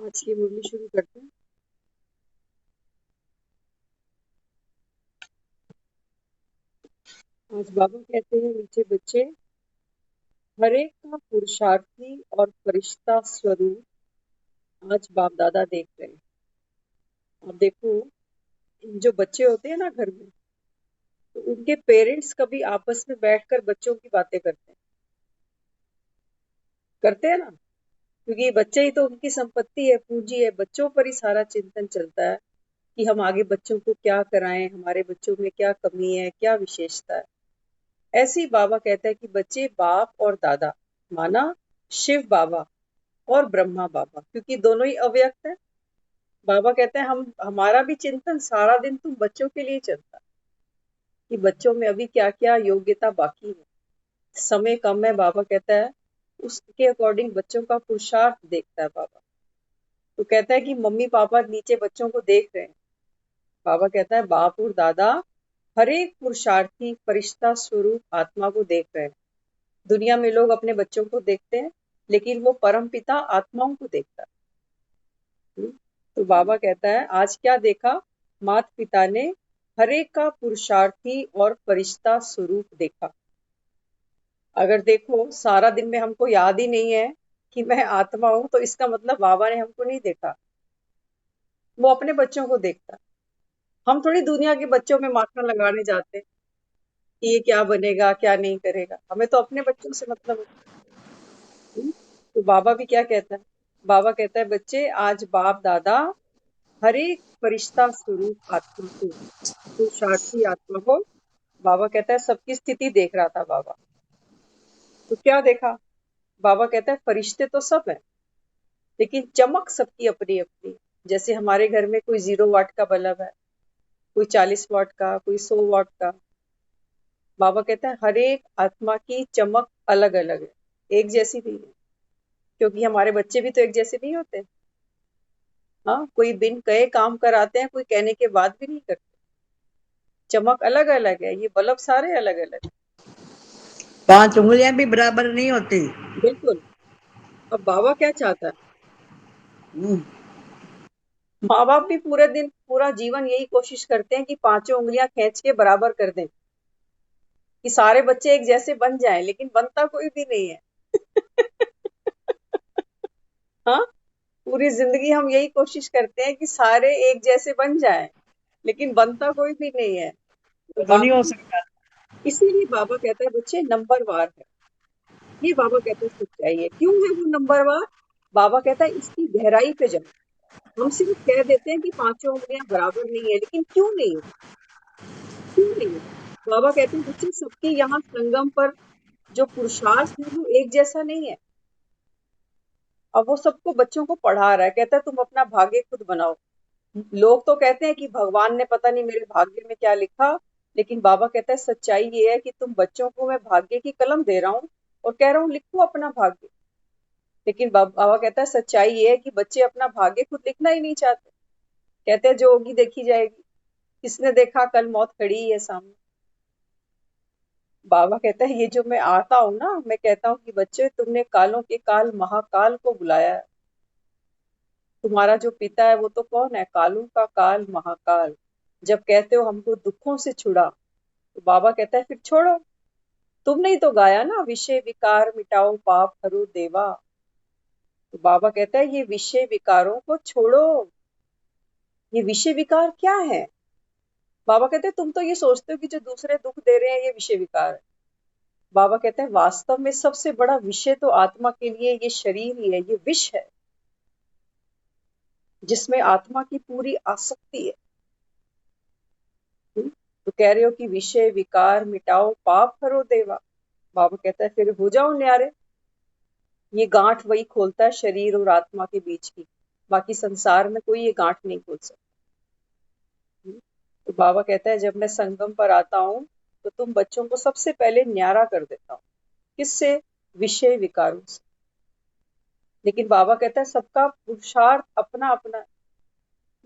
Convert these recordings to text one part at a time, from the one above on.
आज की मुरली शुरू करते हैं। आज बाबा कहते हैं, मीठे बच्चे, हर एक का पुरुषार्थी और फरिश्ता स्वरूप आज बाप दादा देख रहे हैं। अब देखो, जो बच्चे होते हैं ना घर में, तो उनके पेरेंट्स कभी आपस में बैठकर बच्चों की बातें करते हैं ना, क्योंकि ये बच्चे ही तो उनकी संपत्ति है, पूंजी है। बच्चों पर ही सारा चिंतन चलता है कि हम आगे बच्चों को क्या कराएं, हमारे बच्चों में क्या कमी है, क्या विशेषता है। ऐसे ही बाबा कहता है कि बच्चे बाप और दादा, माना शिव बाबा और ब्रह्मा बाबा, क्योंकि दोनों ही अव्यक्त है। बाबा कहते हैं हम हमारा भी चिंतन सारा दिन तुम बच्चों के लिए चलता है कि बच्चों में अभी क्या क्या योग्यता बाकी है। समय कम है, बाबा कहता है उसके अकॉर्डिंग बच्चों का पुरुषार्थ देखता है बाबा। तो कहता है कि मम्मी पापा नीचे बच्चों को देख रहे हैं। बाबा कहता है बाप और दादा हर एक पुरुषार्थी फरिश्ता स्वरूप आत्मा को देख रहे हैं। दुनिया में लोग अपने बच्चों को देखते हैं, लेकिन वो परम पिता आत्माओं को देखता है। तो बाबा कहता है आज क्या देखा, माता पिता ने हर एक का पुरुषार्थी और फरिश्ता स्वरूप देखा। अगर देखो सारा दिन में हमको याद ही नहीं है कि मैं आत्मा हूं, तो इसका मतलब बाबा ने हमको नहीं देखा, वो अपने बच्चों को देखता है। हम थोड़ी दुनिया के बच्चों में माखन लगाने जाते हैं कि ये क्या बनेगा क्या नहीं करेगा, हमें तो अपने बच्चों से मतलब है। तो बाबा भी क्या कहता है, बाबा कहता है बच्चे आज बाप दादा हर एक फरिश्ता स्वरूप आत्मा को, पुरुषार्थी आत्मा को, बाबा कहता है सबकी स्थिति देख रहा था बाबा। तो क्या देखा, बाबा कहता है फरिश्ते तो सब है, लेकिन चमक सबकी अपनी अपनी। जैसे हमारे घर में कोई 0 वाट का बल्ब है, कोई 40 वाट का, कोई 100 वाट का। बाबा कहता है हर एक आत्मा की चमक अलग अलग है, एक जैसी नहीं है, क्योंकि हमारे बच्चे भी तो एक जैसे नहीं होते। हाँ, कोई बिन कहे काम कराते हैं, कोई कहने के बाद भी नहीं करते। चमक अलग अलग है, ये बल्ब सारे अलग अलग। 5 उंगलियां भी बराबर नहीं होती। बिल्कुल। अब बाबा क्या चाहता है, हम्म, माँ बाप भी पूरे दिन पूरा जीवन यही कोशिश करते हैं कि पांचों उंगलियां खींच के बराबर कर दें, कि सारे बच्चे एक जैसे बन जाएं, लेकिन बनता कोई भी नहीं है। हाँ, पूरी जिंदगी हम यही कोशिश करते हैं कि सारे एक जैसे बन जाएं, लेकिन बनता कोई भी नहीं है। तो तो नहीं हो बाबा, सकता। इसीलिए बाबा कहता है बच्चे नंबरवार है। ये बाबा कहते हैं सच्चाई है। क्यों है वो नंबरवार, बाबा कहता है इसकी गहराई पे जाओ। हम सिर्फ कह देते हैं कि पांचों उंगलियां बराबर नहीं है, लेकिन क्यों नहीं है, क्यों नहीं है। बाबा कहते हैं बच्चे सबके यहाँ संगम पर जो पुरुषार्थ है वो एक जैसा नहीं है। अब वो सबको बच्चों को पढ़ा रहा है, कहता है तुम अपना भाग्य खुद बनाओ। लोग तो कहते हैं कि भगवान ने पता नहीं मेरे भाग्य में क्या लिखा, लेकिन बाबा कहता है सच्चाई ये है कि तुम बच्चों को मैं भाग्य की कलम दे रहा हूँ और कह रहा हूँ लिखो अपना भाग्य। लेकिन बाबा कहता है सच्चाई ये है कि बच्चे अपना भाग्य खुद लिखना ही नहीं चाहते। कहते हैं जो होगी देखी जाएगी, किसने देखा कल मौत खड़ी ही है सामने। बाबा कहता है ये जो मैं आता हूँ ना, मैं कहता हूँ कि बच्चे तुमने कालों के काल महाकाल को बुलाया है। तुम्हारा जो पिता है वो तो कौन है, कालों का काल महाकाल। जब कहते हो हमको दुखों से छुड़ा, तो बाबा कहता है फिर छोड़ो। तुमने ही तो गाया ना, विषय विकार मिटाओ पाप हरो देवा। तो बाबा कहता है ये विषय विकारों को छोड़ो। ये विषय विकार क्या है, बाबा कहते हैं तुम तो ये सोचते हो कि जो दूसरे दुख दे रहे हैं ये विषय विकार है। बाबा कहते हैं वास्तव में सबसे बड़ा विषय तो आत्मा के लिए ये शरीर ही है, ये विष है जिसमें आत्मा की पूरी आसक्ति है। तो कह रहे हो कि विषय विकार मिटाओ पाप हरो देवा। बाबा कहता है फिर हो जाओ न्यारे। ये गांठ वही खोलता है शरीर और आत्मा के बीच की, बाकी संसार में कोई ये गांठ नहीं खोल सकता। तो बाबा कहता है जब मैं संगम पर आता हूँ, तो तुम बच्चों को सबसे पहले न्यारा कर देता हूँ। किससे, विषय विकारों से। लेकिन बाबा कहता है सबका पुरुषार्थ अपना अपना है।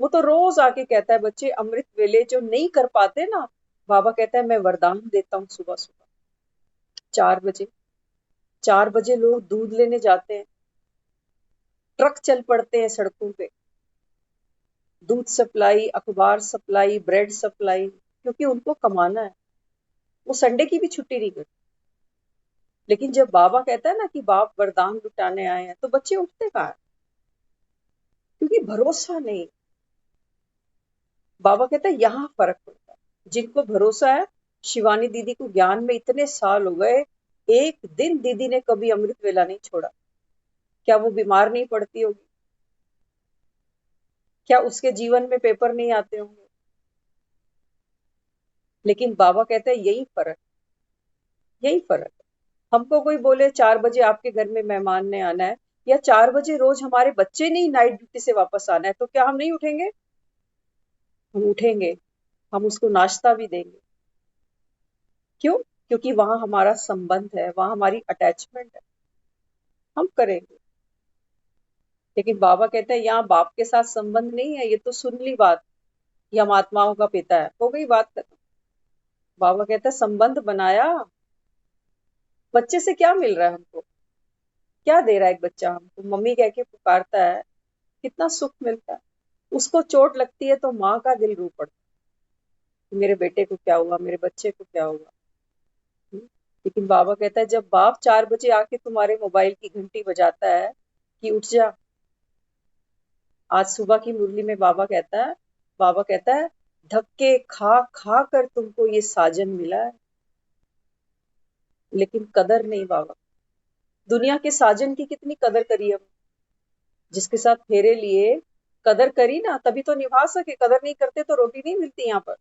वो तो रोज आके कहता है बच्चे अमृत वेले जो नहीं कर पाते ना, बाबा कहता है मैं वरदान देता हूँ सुबह सुबह 4 बजे। 4 बजे लोग दूध लेने जाते हैं, ट्रक चल पड़ते हैं सड़कों पे, दूध सप्लाई, अखबार सप्लाई, ब्रेड सप्लाई, क्योंकि उनको कमाना है। वो संडे की भी छुट्टी नहीं करते। लेकिन जब बाबा कहता है ना कि बाप वरदान लुटाने आए हैं, तो बच्चे उठते कहाँ हैं? क्योंकि भरोसा नहीं। बाबा कहता है यहाँ फर्क पड़ता है। जिनको भरोसा है, शिवानी दीदी को ज्ञान में इतने साल हो गए, एक दिन दीदी ने कभी अमृत वेला नहीं छोड़ा। क्या वो बीमार नहीं पड़ती होगी? क्या उसके जीवन में पेपर नहीं आते होंगे? लेकिन बाबा कहते हैं यही फर्क, यही फर्क है। हमको कोई बोले 4 बजे आपके घर में मेहमान ने आना है, या 4 बजे रोज हमारे बच्चे नहीं नाइट ड्यूटी से वापस आना है, तो क्या हम नहीं उठेंगे? हम उठेंगे। हम उसको नाश्ता भी देंगे। क्यों? क्योंकि वहां हमारा संबंध है, वहां हमारी अटैचमेंट है। हम करेंगे। लेकिन बाबा कहते हैं यहाँ बाप के साथ संबंध नहीं है, ये तो सुन ली बात कि हम आत्माओं का पिता है, हो गई बात खत्म। बाबा कहते हैं संबंध बनाया। बच्चे से क्या मिल रहा है हमको? क्या दे रहा है एक बच्चा हमको? मम्मी कह के पुकारता है, कितना सुख मिलता है। उसको चोट लगती है तो माँ का दिल रो पड़ता है कि मेरे बेटे को क्या हुआ, मेरे बच्चे को क्या हुआ। लेकिन बाबा कहता है जब बाप 4 बजे आके तुम्हारे मोबाइल की घंटी बजाता है कि उठ जा। आज सुबह की मुरली में बाबा कहता है धक्के खा खा कर तुमको ये साजन मिला है, लेकिन कदर नहीं बाबा। दुनिया के साजन की कितनी कदर करी हम, जिसके साथ फेरे लिए, कदर करी ना तभी तो निभा सके। कदर नहीं करते तो रोटी नहीं मिलती यहाँ पर।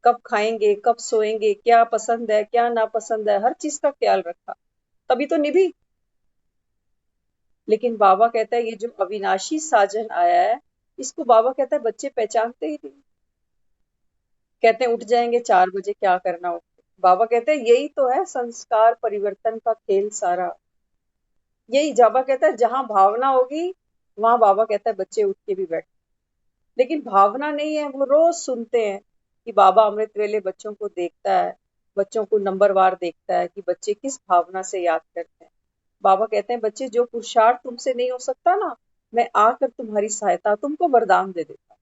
कब खाएंगे, कब सोएंगे, क्या पसंद है क्या नापसंद है, हर चीज का ख्याल रखा, तभी तो निभी। लेकिन बाबा कहता है ये जो अविनाशी साजन आया है, इसको बाबा कहता है बच्चे पहचानते ही नहीं। कहते हैं उठ जाएंगे 4 बजे, क्या करना उठ के। बाबा कहते हैं यही तो है संस्कार परिवर्तन का खेल सारा। यही बाबा कहता है जहां भावना होगी, वहां बाबा कहता है बच्चे उठ के भी बैठ। लेकिन भावना नहीं है, वो रोज सुनते हैं कि बाबा अमृत वेले बच्चों को देखता है, बच्चों को नंबरवार देखता है कि बच्चे किस भावना से याद करते हैं। बाबा कहते हैं बच्चे जो पुरुषार्थ तुमसे नहीं हो सकता ना, मैं आकर तुम्हारी सहायता, तुमको वरदान दे देता हूं,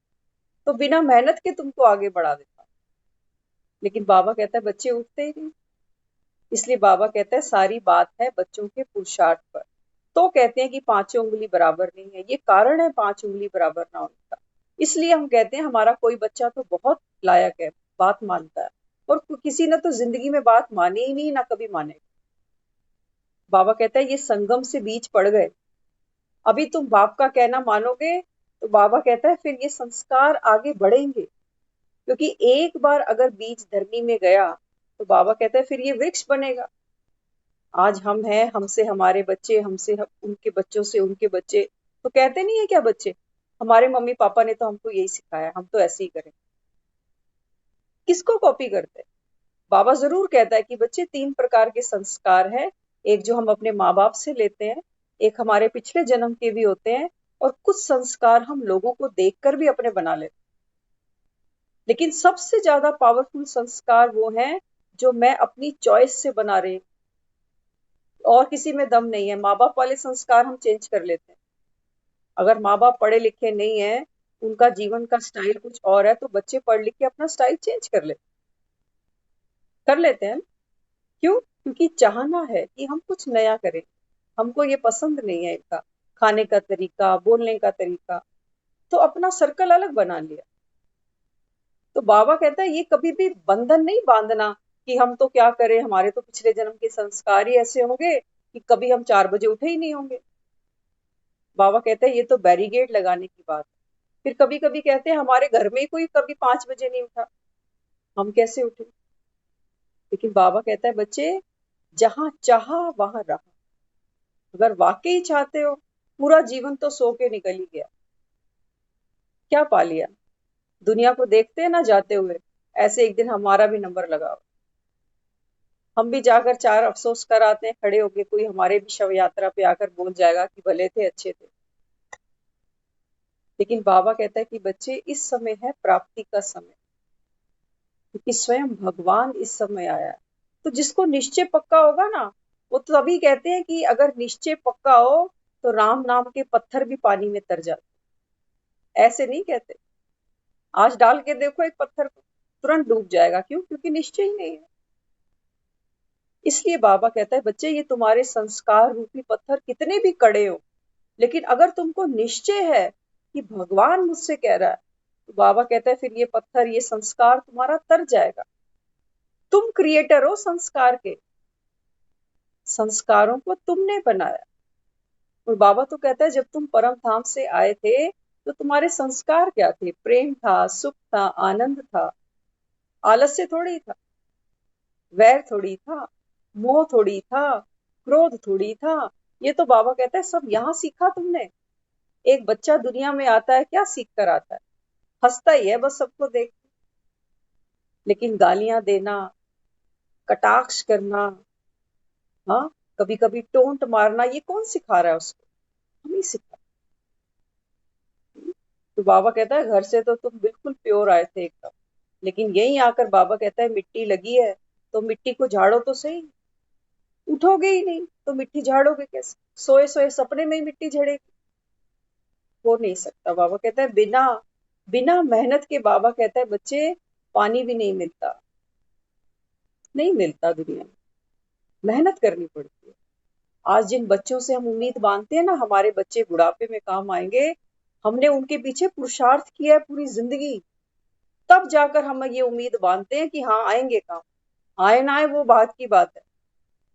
तो बिना मेहनत के तुमको आगे बढ़ा देता हूं। लेकिन बाबा कहता है बच्चे उठते ही नहीं। इसलिए बाबा कहता है सारी बात है बच्चों के पुरुषार्थ पर। तो कहते हैं कि पांचों उंगली बराबर नहीं है, ये कारण है पांच उंगली बराबर ना होने का। इसलिए हम कहते हैं हमारा कोई बच्चा तो बहुत लायक है, बात मानता है, और किसी ने तो जिंदगी में बात मानी ही नहीं, ना कभी मानेगा। बाबा कहता है ये संगम से बीज पड़ गए, अभी तुम बाप का कहना मानोगे तो बाबा कहता है फिर ये संस्कार आगे बढ़ेंगे। क्योंकि एक बार अगर बीज धरनी में गया तो बाबा कहता है फिर ये वृक्ष बनेगा। आज हम हैं, हमसे हमारे बच्चे, उनके बच्चों से उनके बच्चे, तो कहते नहीं है क्या बच्चे, हमारे मम्मी पापा ने तो हमको यही सिखाया, हम तो ऐसे ही करें। किसको कॉपी करते हैं? बाबा जरूर कहता है कि बच्चे 3 प्रकार के संस्कार है। एक जो हम अपने माँ बाप से लेते हैं, एक हमारे पिछले जन्म के भी होते हैं, और कुछ संस्कार हम लोगों को देखकर भी अपने बना लेते हैं। लेकिन सबसे ज्यादा पावरफुल संस्कार वो हैं जो मैं अपनी चॉइस से बना रही हूँ, और किसी में दम नहीं है। माँ बाप वाले संस्कार हम चेंज कर लेते हैं। अगर माँ बाप पढ़े लिखे नहीं है, उनका जीवन का स्टाइल कुछ और है, तो बच्चे पढ़ लिख के अपना स्टाइल चेंज कर लेते हैं। क्यों? क्योंकि चाहना है कि हम कुछ नया करें। हमको ये पसंद नहीं है इनका खाने का तरीका, बोलने का तरीका, तो अपना सर्कल अलग बना लिया। तो बाबा कहता है ये कभी भी बंधन नहीं बांधना कि हम तो क्या करें, हमारे तो पिछले जन्म के संस्कार ही ऐसे होंगे कि कभी हम 4 बजे उठे ही नहीं होंगे। बाबा कहते हैं ये तो बैरिगेड लगाने की बात है। फिर कभी कभी कहते हैं हमारे घर में ही कोई कभी 5 बजे नहीं उठा, हम कैसे उठे? लेकिन बाबा कहता है बच्चे जहां चाहा वहां रहा। अगर वाकई चाहते हो, पूरा जीवन तो सो के निकल ही गया, क्या पा लिया? दुनिया को देखते हैं ना जाते हुए, ऐसे एक दिन हमारा भी नंबर लगाओ। हम भी जाकर 4 अफसोस कर आते हैं, खड़े होके कोई हमारे भी शव यात्रा पे आकर बोल जाएगा कि भले थे, अच्छे थे। लेकिन बाबा कहता है कि बच्चे इस समय है प्राप्ति का समय, क्योंकि स्वयं भगवान इस समय आया है। तो जिसको निश्चय पक्का होगा ना, वो तभी कहते हैं कि अगर निश्चय पक्का हो तो राम नाम के पत्थर भी पानी में तर जाते। ऐसे नहीं कहते आज डाल के देखो एक पत्थर को, तुरंत डूब जाएगा। क्यों? क्योंकि निश्चय ही नहीं है। इसलिए बाबा कहता है बच्चे ये तुम्हारे संस्कार रूपी पत्थर कितने भी कड़े हो, लेकिन अगर तुमको निश्चय है कि भगवान मुझसे कह रहा है, तो बाबा कहता है फिर ये पत्थर, ये संस्कार तुम्हारा तर जाएगा। तुम क्रिएटर हो संस्कार के, संस्कारों को तुमने बनाया। और बाबा तो कहता है जब तुम परम धाम से आए थे तो तुम्हारे संस्कार क्या थे? प्रेम था, सुख था, आनंद था, आलस्य थोड़ी था, वैर थोड़ी था, मोह थोड़ी था, क्रोध थोड़ी था। ये तो बाबा कहता है सब यहाँ सीखा तुमने। एक बच्चा दुनिया में आता है, क्या सीख कर आता है? हंसता ही है बस सबको देख, लेकिन गालियां देना, कटाक्ष करना, हाँ, कभी कभी टोंट मारना, ये कौन सिखा रहा है उसको? हम ही सिखा। तो बाबा कहता है घर से तो तुम बिल्कुल प्योर आए थे एकदम, लेकिन यहीं आकर बाबा कहता है मिट्टी लगी है तो मिट्टी को झाड़ो तो सही। उठोगे ही नहीं तो मिट्टी झाड़ोगे कैसे? सोए सोए सपने में ही मिट्टी झड़ेगी? हो नहीं सकता। बाबा कहता है बिना बिना मेहनत के, बाबा कहता है बच्चे, पानी भी नहीं मिलता, नहीं मिलता दुनिया में, मेहनत करनी पड़ती है। आज जिन बच्चों से हम उम्मीद बांधते हैं ना हमारे बच्चे बुढ़ापे में काम आएंगे, हमने उनके पीछे पुरुषार्थ किया है पूरी जिंदगी, तब जाकर हम ये उम्मीद बांधते हैं कि हाँ आएंगे काम। आए ना आए वो बात की बात है,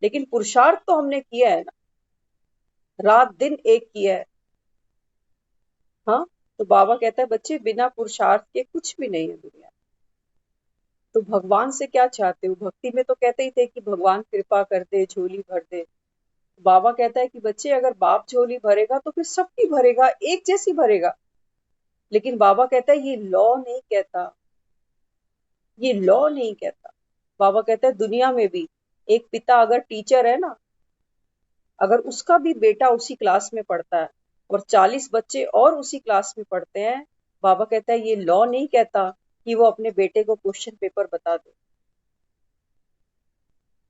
लेकिन पुरुषार्थ तो हमने किया है ना, रात दिन एक किया है। हाँ, तो बाबा कहता है बच्चे बिना पुरुषार्थ के कुछ भी नहीं है दुनिया। तो भगवान से क्या चाहते हो? भक्ति में तो कहते ही थे कि भगवान कृपा कर दे, झोली भर दे। बाबा कहता है कि बच्चे अगर बाप झोली भरेगा तो फिर सबकी भरेगा, एक जैसी भरेगा। लेकिन बाबा कहता है ये लॉ नहीं कहता, ये लॉ नहीं कहता। बाबा कहता है दुनिया में भी एक पिता अगर टीचर है ना, अगर उसका भी बेटा उसी क्लास में पढ़ता है और 40 बच्चे और उसी क्लास में पढ़ते हैं, बाबा कहता है ये लॉ नहीं कहता कि वो अपने बेटे को क्वेश्चन पेपर बता दे।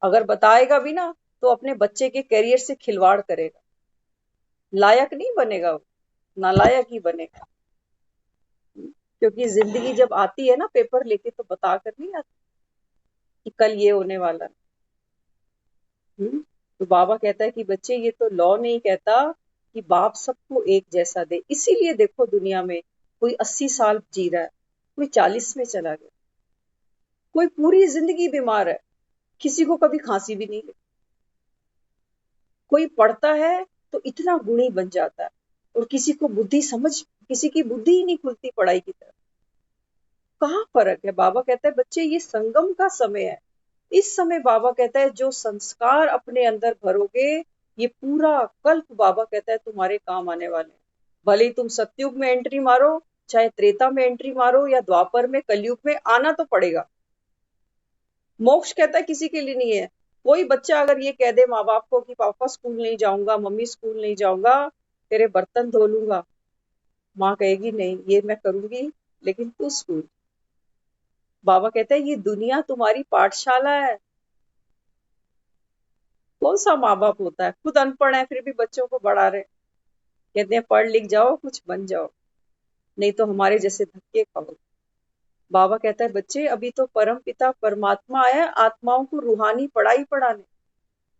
अगर बताएगा भी ना तो अपने बच्चे के करियर से खिलवाड़ करेगा, लायक नहीं बनेगा वो, नालायक ही बनेगा। क्योंकि जिंदगी जब आती है ना पेपर लेके तो बता कर नहीं आती कि कल ये होने वाला है। तो बाबा कहता है कि बच्चे ये तो लॉ नहीं कहता कि बाप सबको एक जैसा दे। इसीलिए देखो दुनिया में कोई 80 साल जी रहा है, कोई 40 में चला गया, कोई पूरी जिंदगी बीमार है, किसी को कभी खांसी भी नहीं लगी। कोई पढ़ता है तो इतना गुणी बन जाता है, और किसी को बुद्धि समझ, किसी की बुद्धि ही नहीं खुलती पढ़ाई की तरफ। कहाँ फर्क है? बाबा कहता है बच्चे ये संगम का समय है। इस समय बाबा कहता है जो संस्कार अपने अंदर भरोगे, ये पूरा कल्प बाबा कहता है तुम्हारे काम आने वाले हैं। भले ही तुम सतयुग में एंट्री मारो, चाहे त्रेता में एंट्री मारो, या द्वापर में, कलयुग में, आना तो पड़ेगा। मोक्ष कहता है किसी के लिए नहीं है। कोई बच्चा अगर ये कह दे माँ बाप को कि पापा स्कूल नहीं जाऊंगा, मम्मी स्कूल नहीं जाऊंगा, तेरे बर्तन धो लूंगा, माँ कहेगी नहीं ये मैं करूंगी, लेकिन तू स्कूल। बाबा कहता है ये दुनिया तुम्हारी पाठशाला है। कौन सा माँ बाप होता है खुद अनपढ़ है फिर भी बच्चों को बढ़ा रहे, कहते हैं पढ़ लिख जाओ कुछ बन जाओ, नहीं तो हमारे जैसे धक्के खाओ। बाबा कहता है बच्चे अभी तो परम पिता परमात्मा आया आत्माओं को रूहानी पढ़ाई पढ़ाने।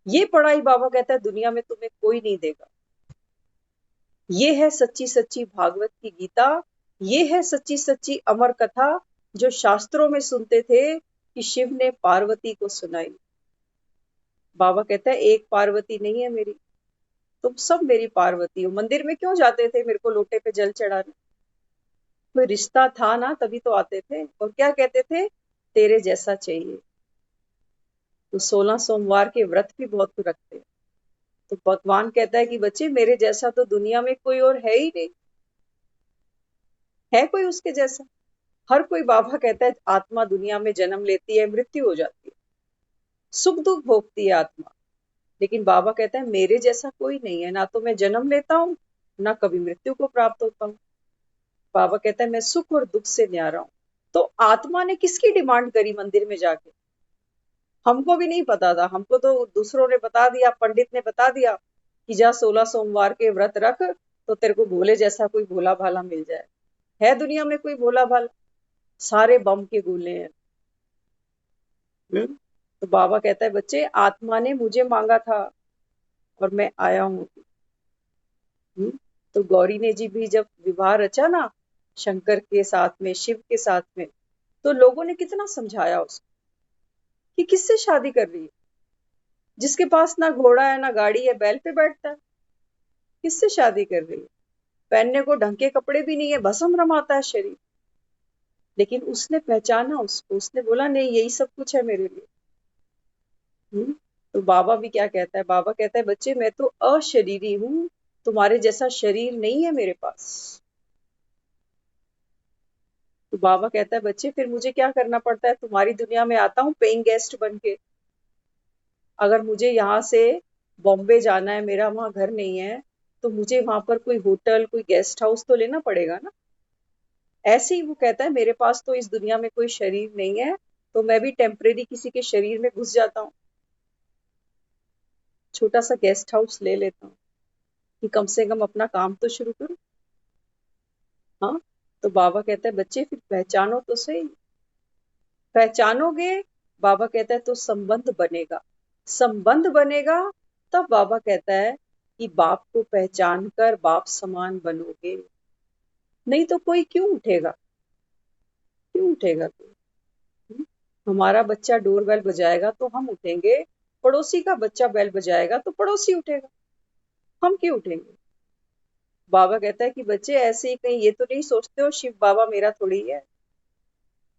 ये पढ़ाई बाबा कहता है दुनिया में तुम्हें कोई नहीं देगा। ये है सच्ची सच्ची भागवत की गीता, ये है सच्ची सच्ची अमर कथा जो शास्त्रों में सुनते थे कि शिव ने पार्वती को सुनाई। बाबा कहता है एक पार्वती नहीं है मेरी, तुम सब मेरी पार्वती हो। मंदिर में क्यों जाते थे मेरे को लोटे पे जल चढ़ाने? कोई रिश्ता था ना तभी तो आते थे, और क्या कहते थे? तेरे जैसा चाहिए। तो 16 सोमवार के व्रत भी बहुत रखते हैं। तो भगवान कहता है कि बच्चे मेरे जैसा तो दुनिया में कोई और है ही नहीं, है कोई उसके जैसा? हर कोई, बाबा कहता है आत्मा दुनिया में जन्म लेती है, मृत्यु हो जाती है, सुख दुख भोगती है आत्मा, लेकिन बाबा कहता है मेरे जैसा कोई नहीं है, ना तो मैं जन्म लेता हूँ ना कभी मृत्यु को प्राप्त होता हूँ। बाबा कहता है मैं सुख और दुख से न्यारा हूं। तो आत्मा ने किसकी डिमांड करी मंदिर में जाके? हमको भी नहीं पता था, हमको तो दूसरों ने बता दिया, पंडित ने बता दिया कि जा 16 सोमवार के व्रत रख तो तेरे को भोले जैसा कोई भोला भाला मिल जाए। है दुनिया में कोई भोला भाला? सारे बम के गोले हैं। तो बाबा कहता है बच्चे, आत्मा ने मुझे मांगा था और मैं आया हूँ। तो गौरी ने जी भी जब विवाह रचा ना शंकर के साथ में, शिव के साथ में, तो लोगों ने कितना समझाया उसको कि किससे शादी कर रही है, जिसके पास ना घोड़ा है ना गाड़ी है, बैल पे बैठता है, किससे शादी कर रही है, पहनने को ढंग के कपड़े भी नहीं है, भस्म रमाता है शरीर। लेकिन उसने पहचाना उसको, उसने बोला नहीं यही सब कुछ है मेरे लिए। तो बाबा भी क्या कहता है, बाबा कहता है बच्चे मैं तो अशरीरी हूं, तुम्हारे जैसा शरीर नहीं है मेरे पास। तो बाबा कहता है बच्चे फिर मुझे क्या करना पड़ता है, तुम्हारी दुनिया में आता हूँ पेइंग गेस्ट बन के। अगर मुझे यहाँ से बॉम्बे जाना है, मेरा वहां घर नहीं है, तो मुझे वहां पर कोई होटल कोई गेस्ट हाउस तो लेना पड़ेगा ना। ऐसे ही वो कहता है मेरे पास तो इस दुनिया में कोई शरीर नहीं है, तो मैं भी टेम्परेरी किसी के शरीर में घुस जाता हूँ, छोटा सा गेस्ट हाउस ले लेता हूँ कि कम से कम अपना काम तो शुरू करूँ। हाँ, तो बाबा कहता है बच्चे फिर पहचानो तो सही। पहचानोगे, बाबा कहता है तो संबंध बनेगा। संबंध बनेगा, तब बाबा कहता है कि बाप को पहचान कर बाप समान बनोगे। नहीं तो कोई क्यों उठेगा, क्यों उठेगा कोई? हमारा बच्चा डोर बेल बजाएगा तो हम उठेंगे, पड़ोसी का बच्चा बेल बजाएगा तो पड़ोसी उठेगा, हम क्यों उठेंगे? बाबा कहता है कि बच्चे ऐसे ही कहीं ये तो नहीं सोचते हो शिव बाबा मेरा थोड़ी है,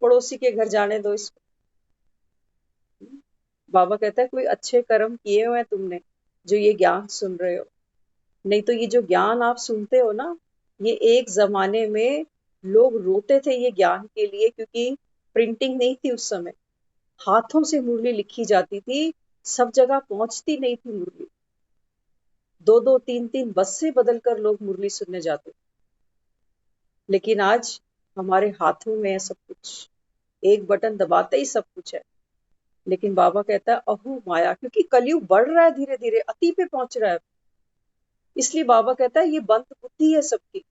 पड़ोसी के घर जाने दो इसको। बाबा कहता है कोई अच्छे कर्म किए हुए हैं तुमने जो ये ज्ञान सुन रहे हो। नहीं तो ये जो ज्ञान आप सुनते हो ना, ये एक जमाने में लोग रोते थे ये ज्ञान के लिए, क्योंकि प्रिंटिंग नहीं थी उस समय, हाथों से मुरली लिखी जाती थी, सब जगह पहुंचती नहीं थी मुरली, दो दो तीन तीन बस से बदल कर लोग मुरली सुनने जाते थे। लेकिन आज हमारे हाथों में है सब कुछ, एक बटन दबाते ही सब कुछ है। लेकिन बाबा कहता है अहो माया, क्योंकि कलयुग बढ़ रहा है धीरे धीरे, अति पे पहुंच रहा है, इसलिए बाबा कहता है ये बंद बुद्धि है सबकी,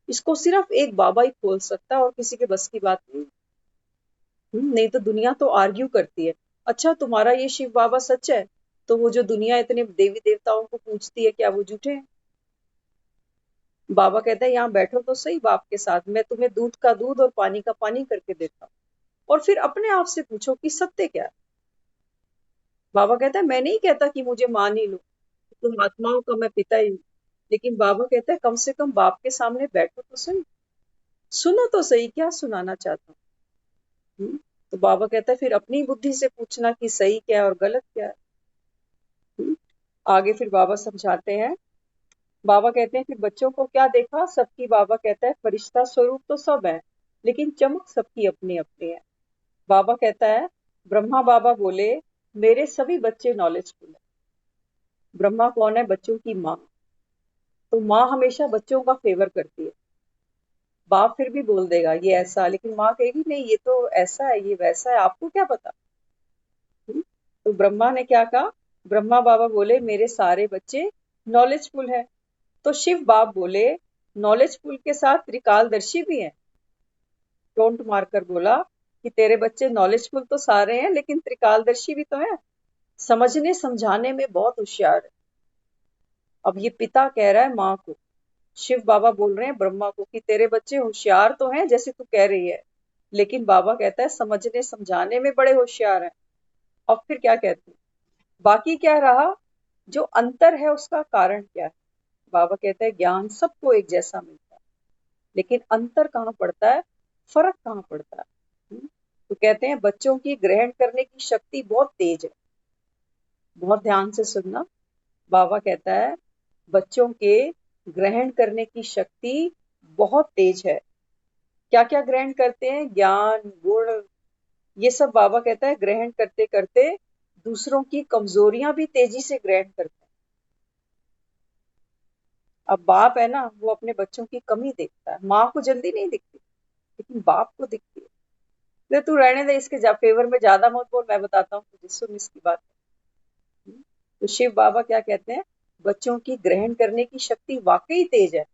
इसको सिर्फ एक बाबा ही खोल सकता है और किसी के बस की बात नहीं। नहीं तो दुनिया तो आर्ग्यू करती है। अच्छा तुम्हारा ये शिव बाबा सच है, तो वो जो दुनिया इतने देवी देवताओं को पूजती है क्या वो झूठे हैं? बाबा कहता है यहाँ बैठो तो सही बाप के साथ, मैं तुम्हें दूध का दूध और पानी का पानी करके देता हूँ, और फिर अपने आप से पूछो कि सत्य क्या है। बाबा कहता है मैं नहीं कहता कि मुझे मान ही लो, तुम आत्माओं का मैं पिता ही हूँ, लेकिन बाबा कहता है कम से कम बाप के सामने बैठो तो सही, सुनो तो सही क्या सुनाना चाहता हूँ। तो बाबा कहता है फिर अपनी बुद्धि से पूछना कि सही क्या है और गलत क्या है। आगे फिर बाबा समझाते हैं, बाबा कहते हैं फिर बच्चों को क्या देखा, सबकी बाबा कहता है फरिश्ता स्वरूप तो सब है, लेकिन चमक सबकी अपनी अपनी है। बाबा कहता है, ब्रह्मा बाबा बोले मेरे सभी बच्चे नॉलेजफुल है। ब्रह्मा कौन है? बच्चों की माँ। तो माँ हमेशा बच्चों का फेवर करती है। बाप फिर भी बोल देगा ये ऐसा, लेकिन माँ कहेगी नहीं ये तो ऐसा है, ये वैसा है, आपको क्या पता। तो ब्रह्मा ने क्या कहा, ब्रह्मा बाबा बोले मेरे सारे बच्चे नॉलेजफुल है। तो शिव बाप बोले नॉलेजफुल के साथ त्रिकालदर्शी भी हैं। टोंट मारकर बोला कि तेरे बच्चे नॉलेजफुल तो सारे हैं, लेकिन त्रिकालदर्शी भी तो है, समझने समझाने में बहुत होशियार है। अब ये पिता कह रहा है माँ को, शिव बाबा बोल रहे हैं ब्रह्मा को कि तेरे बच्चे होशियार तो हैं जैसे तू कह रही है, लेकिन बाबा कहता है समझने समझाने में बड़े होशियार हैं। अब फिर क्या कहते हैं, बाकी क्या रहा, जो अंतर है उसका कारण क्या है? बाबा कहता है ज्ञान सबको एक जैसा मिलता है, लेकिन अंतर कहाँ पड़ता है, फर्क कहाँ पड़ता है? तो कहते हैं बच्चों की ग्रहण करने की शक्ति बहुत तेज है। बहुत ध्यान से सुनना, बाबा कहता है बच्चों के ग्रहण करने की शक्ति बहुत तेज है। क्या क्या ग्रहण करते हैं, ज्ञान गुण, ये सब बाबा कहता है ग्रहण करते करते दूसरों की कमजोरियां भी तेजी से ग्रहण करते हैं। अब बाप है ना, वो अपने बच्चों की कमी देखता है, माँ को जल्दी नहीं दिखती, लेकिन बाप को दिखती है। तो तू रहने दे, इसके फेवर में ज्यादा मत बोल, मैं बताता हूँ तुझे, सुन इसकी बात। तो शिव बाबा क्या कहते हैं, बच्चों की ग्रहण करने की शक्ति वाकई तेज है।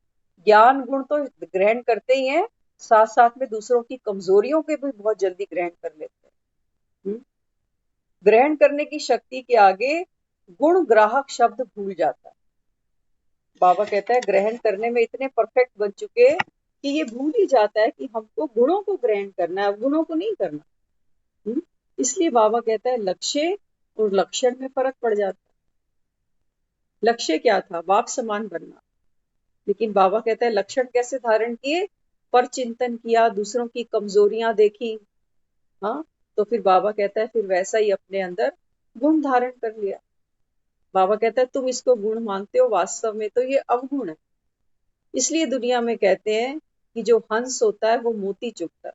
ज्ञान गुण तो ग्रहण करते ही हैं, साथ साथ में दूसरों की कमजोरियों के भी बहुत जल्दी ग्रहण कर लेते हैं। ग्रहण करने की शक्ति के आगे गुण ग्राहक शब्द भूल जाता है। बाबा कहता है ग्रहण करने में इतने परफेक्ट बन चुके कि ये भूल ही जाता है कि हमको गुणों को ग्रहण करना है, गुणों को नहीं करना। इसलिए बाबा कहता है लक्ष्य और लक्षण में फर्क पड़ जाता है। लक्ष्य क्या था? बाप समान बनना। लेकिन बाबा कहता है लक्षण कैसे धारण किए? पर चिंतन किया, दूसरों की कमजोरियां देखी, हाँ, तो फिर बाबा कहता है फिर वैसा ही अपने अंदर गुण धारण कर लिया। बाबा कहता है तुम इसको गुण मानते हो, वास्तव में तो ये अवगुण है। इसलिए दुनिया में कहते हैं कि जो हंस होता है वो मोती चुगता है।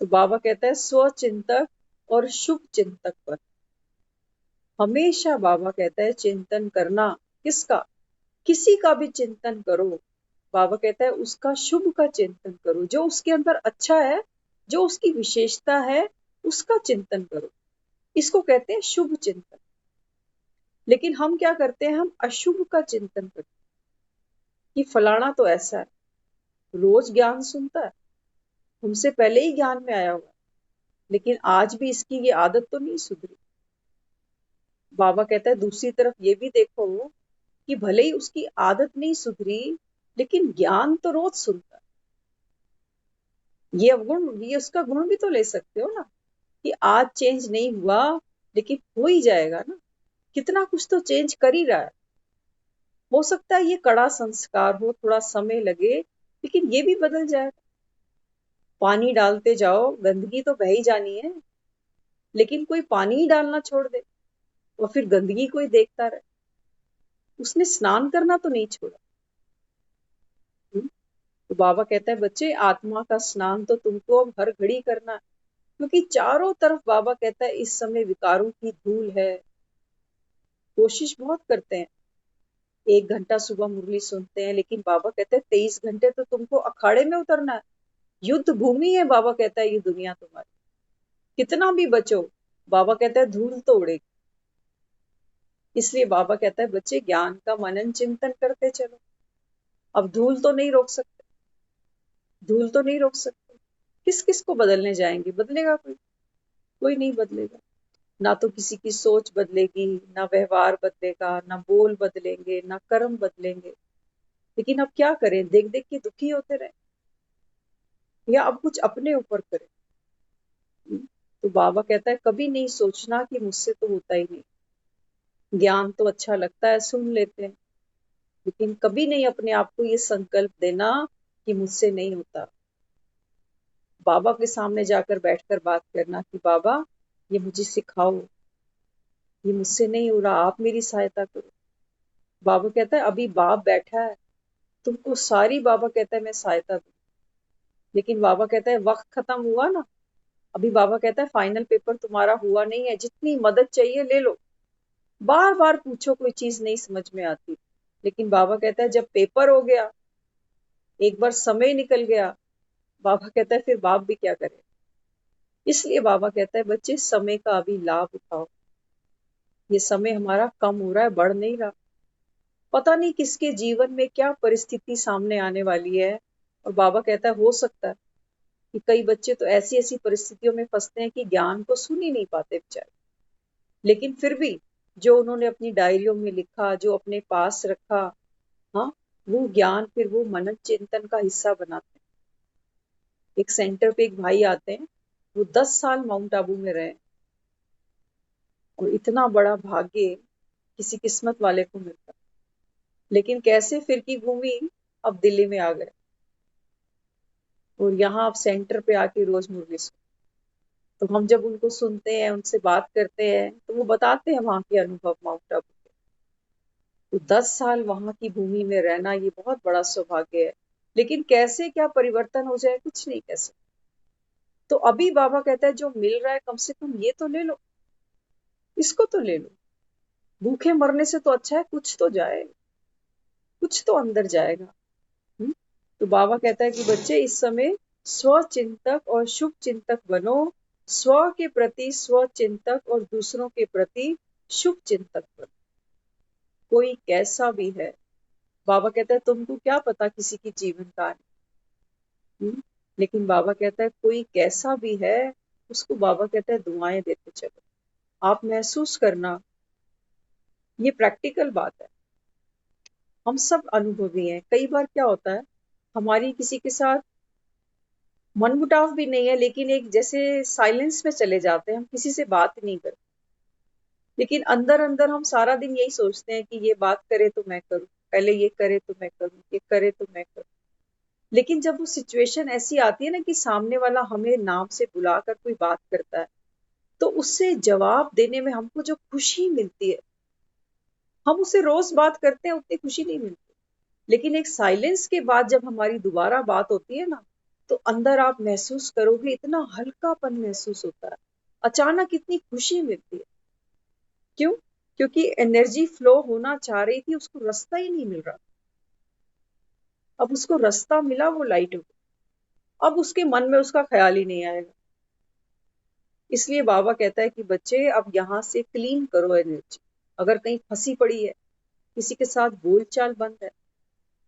तो बाबा कहता है स्वचिंतक और शुभ चिंतक पर हमेशा बाबा कहता है चिंतन करना। किसका? किसी का भी चिंतन करो, बाबा कहता है उसका शुभ का चिंतन करो, जो उसके अंदर अच्छा है, जो उसकी विशेषता है, उसका चिंतन करो। इसको कहते हैं शुभ चिंतन। लेकिन हम क्या करते हैं? हम अशुभ का चिंतन करते हैं कि फलाना तो ऐसा है, रोज ज्ञान सुनता है, हमसे पहले ही ज्ञान में आया हुआ, लेकिन आज भी इसकी ये आदत तो नहीं सुधरी। बाबा कहता है दूसरी तरफ ये भी देखो कि भले ही उसकी आदत नहीं सुधरी, लेकिन ज्ञान तो रोज सुनता है। ये अवगुण, ये उसका गुण भी तो ले सकते हो ना, कि आज चेंज नहीं हुआ लेकिन हो ही जाएगा ना। कितना कुछ तो चेंज कर ही रहा है। हो सकता है ये कड़ा संस्कार हो, थोड़ा समय लगे, लेकिन ये भी बदल जाएगा। पानी डालते जाओ, गंदगी तो बह ही जानी है, लेकिन कोई पानी ही डालना छोड़ दे और फिर गंदगी कोई देखता रहे, उसने स्नान करना तो नहीं छोड़ा। तो बाबा कहता है बच्चे आत्मा का स्नान तो तुमको अब हर घड़ी करना है, क्योंकि चारों तरफ बाबा कहता है इस समय विकारों की धूल है। कोशिश बहुत करते हैं, 1 घंटा सुबह मुरली सुनते हैं, लेकिन बाबा कहते हैं 23 घंटे तो तुमको अखाड़े में उतरना है। युद्ध भूमि है, बाबा कहता है ये दुनिया तुम्हारी। कितना भी बचो, बाबा कहता है धूल तो उड़ेगी। इसलिए बाबा कहता है बच्चे ज्ञान का मनन चिंतन करते चलो। अब धूल तो नहीं रोक सकते, धूल तो नहीं रोक सकते। किस किस को बदलने जाएंगे? बदलेगा कोई? कोई नहीं बदलेगा। ना तो किसी की सोच बदलेगी, ना व्यवहार बदलेगा, ना बोल बदलेंगे, ना कर्म बदलेंगे। लेकिन अब क्या करें? देख देख के दुखी होते रहे, या अब कुछ अपने ऊपर करें? तो बाबा कहता है कभी नहीं सोचना कि मुझसे तो होता ही नहीं। ज्ञान तो अच्छा लगता है, सुन लेते हैं, लेकिन कभी नहीं अपने आप को ये संकल्प देना कि मुझसे नहीं होता। बाबा के सामने जाकर बैठकर बात करना कि बाबा ये मुझे सिखाओ, ये मुझसे नहीं हो रहा, आप मेरी सहायता करो। बाबा कहता है अभी बाप बैठा है, तुमको सारी, बाबा कहता है मैं सहायता दूं। लेकिन बाबा कहता है वक्त खत्म हुआ ना, अभी बाबा कहता है फाइनल पेपर तुम्हारा हुआ नहीं है, जितनी मदद चाहिए ले लो, बार बार पूछो, कोई चीज नहीं समझ में आती। लेकिन बाबा कहता है जब पेपर हो गया, एक बार समय निकल गया, बाबा कहता है फिर बाप भी क्या करे। इसलिए बाबा कहता है बच्चे समय का अभी लाभ उठाओ। ये समय हमारा कम हो रहा है, बढ़ नहीं रहा। पता नहीं किसके जीवन में क्या परिस्थिति सामने आने वाली है। और बाबा कहता है हो सकता है कि कई बच्चे तो ऐसी ऐसी परिस्थितियों में फंसते हैं कि ज्ञान को सुन ही नहीं पाते बेचारे। लेकिन फिर भी जो उन्होंने अपनी डायरियों में लिखा, जो अपने पास रखा, हाँ, वो ज्ञान फिर वो मनन चिंतन का हिस्सा बनाते हैं। एक सेंटर पे एक भाई आते हैं, वो 10 साल माउंट आबू में रहे, और इतना बड़ा भाग्य किसी किस्मत वाले को मिलता। लेकिन कैसे फिरकी घूमी, अब दिल्ली में आ गए, और यहाँ आप सेंटर पे आके रोज मुरली सुन। तो हम जब उनको सुनते हैं, उनसे बात करते हैं, तो वो बताते हैं वहां के अनुभव माउंट आबू के। तो 10 साल वहां की भूमि में रहना ये बहुत बड़ा सौभाग्य है। लेकिन कैसे क्या परिवर्तन हो जाए कुछ नहीं कह सकते। तो अभी बाबा कहता है जो मिल रहा है कम से कम ये तो ले लो, इसको तो ले लो। भूखे मरने से तो अच्छा है कुछ तो जाए, कुछ तो अंदर जाएगा। तो बाबा कहता है कि बच्चे इस समय स्वचिंतक और शुभ चिंतक बनो। स्व के प्रति स्वचिंतक और दूसरों के प्रति शुभ चिंतक बनो। कोई कैसा भी है। बाबा कहता है तुमको क्या पता किसी की जीवन कहानी। लेकिन बाबा कहता है कोई कैसा भी है, उसको बाबा कहता है दुआएं देते चलो, आप महसूस करना। ये प्रैक्टिकल बात है, हम सब अनुभवी हैं। कई बार क्या होता है, हमारी किसी के साथ मनमुटाव भी नहीं है, लेकिन एक जैसे साइलेंस में चले जाते हैं, हम किसी से बात नहीं करते, लेकिन अंदर अंदर हम सारा दिन यही सोचते हैं कि ये बात करे तो मैं करूं, पहले ये करे तो मैं करूं, ये करे तो मैं करूं। लेकिन जब वो सिचुएशन ऐसी आती है ना कि सामने वाला हमें नाम से बुलाकर कोई बात करता है, तो उससे जवाब देने में हमको जो खुशी मिलती है, हम उससे रोज बात करते हैं उतनी खुशी नहीं मिलती। लेकिन एक साइलेंस के बाद जब हमारी दोबारा बात होती है ना, तो अंदर आप महसूस करोगे इतना हल्कापन महसूस होता है, अचानक इतनी खुशी मिलती है। क्यों? क्योंकि एनर्जी फ्लो होना चाह रही थी, उसको रास्ता ही नहीं मिल रहा। अब उसको रास्ता मिला, वो लाइट हो गई। अब उसके मन में उसका ख्याल ही नहीं आएगा। इसलिए बाबा कहता है कि बच्चे अब यहाँ से क्लीन करो एनर्जी। अगर कहीं फंसी पड़ी है, किसी के साथ बोलचाल बंद है,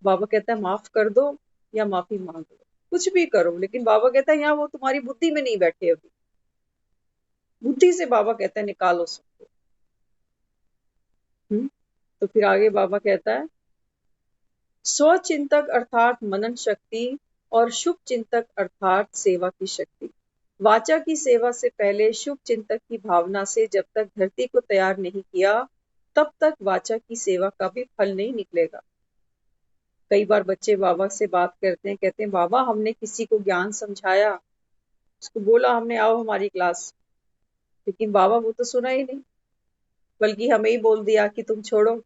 बाबा कहता है माफ कर दो या माफी मांग लो, कुछ भी करो। लेकिन बाबा कहता है यहाँ वो तुम्हारी बुद्धि में नहीं बैठे, अभी बुद्धि से बाबा कहता है निकालो सबको। तो फिर आगे बाबा कहता है स्वचिंतक अर्थात मनन शक्ति और शुभ चिंतक अर्थात सेवा की शक्ति। वाचा की सेवा से पहले शुभ चिंतक की भावना से जब तक धरती को तैयार नहीं किया, तब तक वाचा की सेवा का भी फल नहीं निकलेगा। कई बार बच्चे बाबा से बात करते हैं, कहते हैं बाबा हमने किसी को ज्ञान समझाया, उसको बोला हमने आओ हमारी क्लास, लेकिन बाबा वो तो सुना ही नहीं, बल्कि हमें ही बोल दिया कि तुम छोड़ो।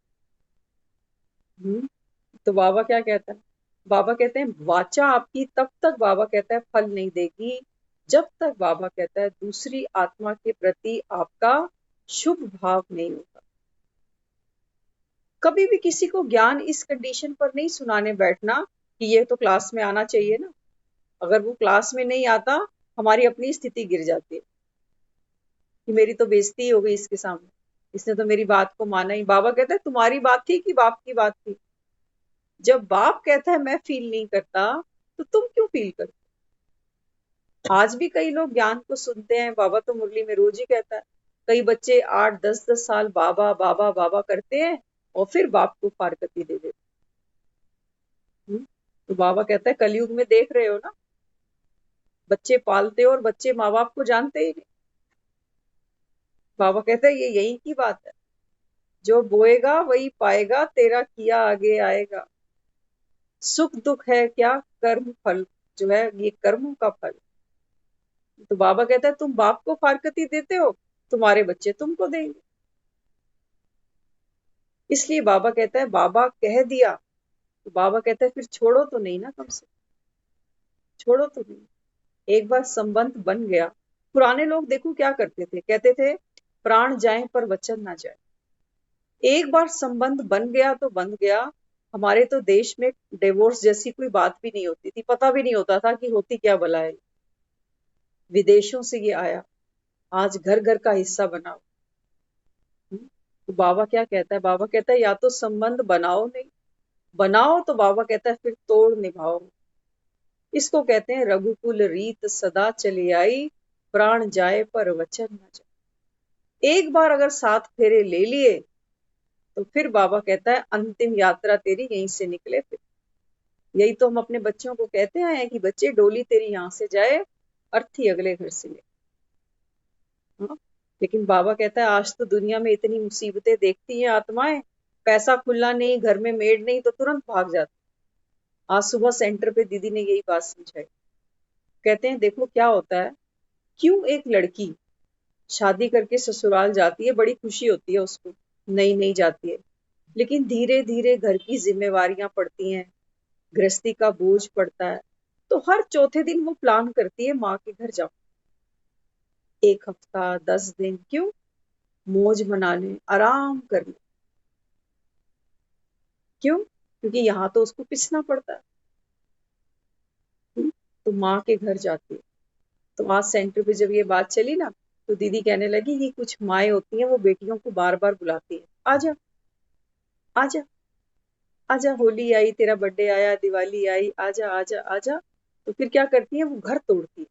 तो बाबा क्या कहता है? बाबा कहते हैं वाचा आपकी तब तक बाबा कहता है फल नहीं देगी, जब तक बाबा कहता है दूसरी आत्मा के प्रति आपका शुभ भाव नहीं होगा। कभी भी किसी को ज्ञान इस कंडीशन पर नहीं सुनाने बैठना कि ये तो क्लास में आना चाहिए ना। अगर वो क्लास में नहीं आता, हमारी अपनी स्थिति गिर जाती है कि मेरी तो बेइज्जती हो गई इसके सामने, इसने तो मेरी बात को माना ही। बाबा कहता है तुम्हारी बात थी कि बाप की बात थी? जब बाप कहता है मैं फील नहीं करता, तो तुम क्यों फील करते? आज भी कई लोग ज्ञान को सुनते हैं, बाबा तो मुरली में रोज ही कहता है, कई बच्चे 8 10 10 साल बाबा बाबा बाबा करते हैं और फिर बाप को फारकती दे देते। तो बाबा कहता है कलयुग में देख रहे हो ना, बच्चे पालते हो और बच्चे माँ बाप को जानते ही नहीं। बाबा कहता है ये यही की बात है, जो बोएगा वही पाएगा, तेरा किया आगे आएगा। सुख दुख है क्या? कर्म फल जो है, ये कर्मों का फल। तो बाबा कहता है तुम बाप को फारकती देते हो, तुम्हारे बच्चे तुमको देंगे। इसलिए बाबा कहता है बाबा कह दिया, तो बाबा कहता है फिर छोड़ो तो नहीं ना, कम से छोड़ो तो नहीं। एक बार संबंध बन गया। पुराने लोग देखो क्या करते थे, कहते थे प्राण जाए पर वचन ना जाए। एक बार संबंध बन गया तो बन गया। हमारे तो देश में डिवोर्स जैसी कोई बात भी नहीं होती थी, पता भी नहीं होता था कि होती क्या भला है। विदेशों से ये आया, आज घर घर का हिस्सा बना। तो बाबा क्या कहता है? बाबा कहता है या तो संबंध बनाओ, नहीं बनाओ तो बाबा कहता है फिर तोड़ निभाओ। इसको कहते हैं रघुकुल रीत सदा चली आई, प्राण जाए पर वचन न जाए। एक बार अगर 7 फेरे ले लिए, तो फिर बाबा कहता है अंतिम यात्रा तेरी यहीं से निकले। फिर यही तो हम अपने बच्चों को कहते हैं कि बच्चे डोली तेरी यहाँ से जाए, अर्थी अगले घर से ले। हाँ? लेकिन बाबा कहता है आज तो दुनिया में इतनी मुसीबतें देखती हैं आत्माएं, पैसा खुला नहीं, घर में मेड नहीं, तो तुरंत भाग जाती। आज सुबह सेंटर पे दीदी ने यही बात समझाई। कहते हैं देखो क्या होता है, क्यों एक लड़की शादी करके ससुराल जाती है, बड़ी खुशी होती है उसको, नई नई जाती है, लेकिन धीरे धीरे घर की जिम्मेवारियां पड़ती हैं, गृहस्थी का बोझ पड़ता है, तो हर चौथे दिन वो प्लान करती है माँ के घर जाओ, 1 हफ्ता 10 दिन, क्यों? मौज मनाने, आराम करने। क्यों? क्योंकि यहाँ तो उसको पिसना पड़ता है। तो माँ के घर जाती है। तो आज सेंटर पे जब ये बात चली ना, तो दीदी कहने लगी कि कुछ माएँ होती हैं वो बेटियों को बार बार बुलाती है, आजा आजा आजा, होली आई, तेरा बर्थडे आया, दिवाली आई, आजा आजा आजा। तो फिर क्या करती है, वो घर तोड़ती है।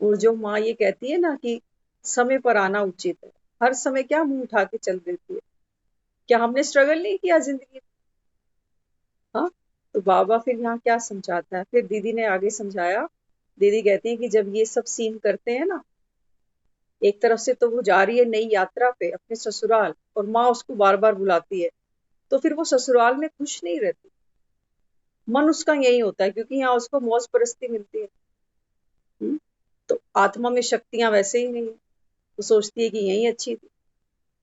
और जो माँ ये कहती है ना कि समय पर आना उचित है, हर समय क्या मुंह उठा के चल देती है। क्या हमने स्ट्रगल नहीं किया जिंदगी में? हाँ। तो बाबा फिर यहाँ क्या समझाता है, फिर दीदी ने आगे समझाया। दीदी कहती है कि जब ये सब सीन करते हैं ना, एक तरफ से तो वो जा रही है नई यात्रा पे अपने ससुराल, और माँ उसको बार बार बुलाती है, तो फिर वो ससुराल में खुश नहीं रहती। मन उसका यही होता है, क्योंकि यहाँ उसको मौज परस्ती मिलती है। हम्म? तो आत्मा में शक्तियां वैसे ही नहीं है, वो सोचती है कि यही अच्छी थी।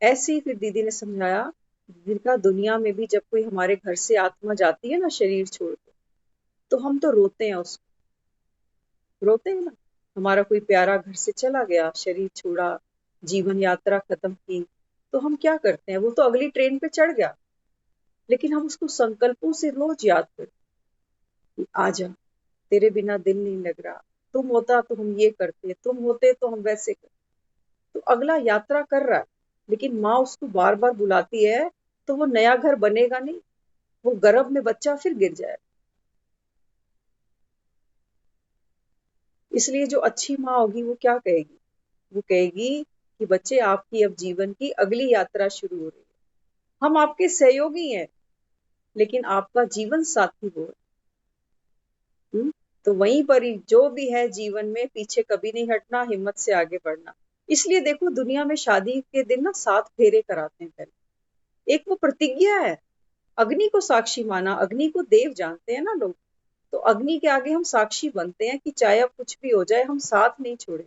ऐसे ही फिर दीदी ने समझाया, दीदी दुनिया में भी जब कोई हमारे घर से आत्मा जाती है ना शरीर छोड़ के, तो हम तो रोते हैं, उसको रोते हैं ना। हमारा कोई प्यारा घर से चला गया, शरीर छोड़ा, जीवन यात्रा खत्म की, तो हम क्या करते हैं, वो तो अगली ट्रेन पे चढ़ गया, लेकिन हम उसको संकल्पों से रोज याद करते हैं कि आजा, तेरे बिना दिल नहीं लग रहा, तुम होता तो हम ये करते, तुम होते तो हम वैसे करते। तो अगला यात्रा कर रहा है, लेकिन माँ उसको बार बार बुलाती है, तो वो नया घर बनेगा नहीं, वो गर्भ में बच्चा फिर गिर जाए। इसलिए जो अच्छी माँ होगी वो क्या कहेगी, वो कहेगी कि बच्चे, आपकी अब जीवन की अगली यात्रा शुरू हो रही है, हम आपके सहयोगी हैं, लेकिन आपका जीवन साथी वो है। तो वहीं पर ही जो भी है जीवन में, पीछे कभी नहीं हटना, हिम्मत से आगे बढ़ना। इसलिए देखो, दुनिया में शादी के दिन ना 7 फेरे कराते हैं पहले। एक वो प्रतिज्ञा है, अग्नि को साक्षी माना, अग्नि को देव जानते हैं ना लोग। तो अग्नि के आगे हम साक्षी बनते हैं कि चाहे अब कुछ भी हो जाए, हम साथ नहीं छोड़े।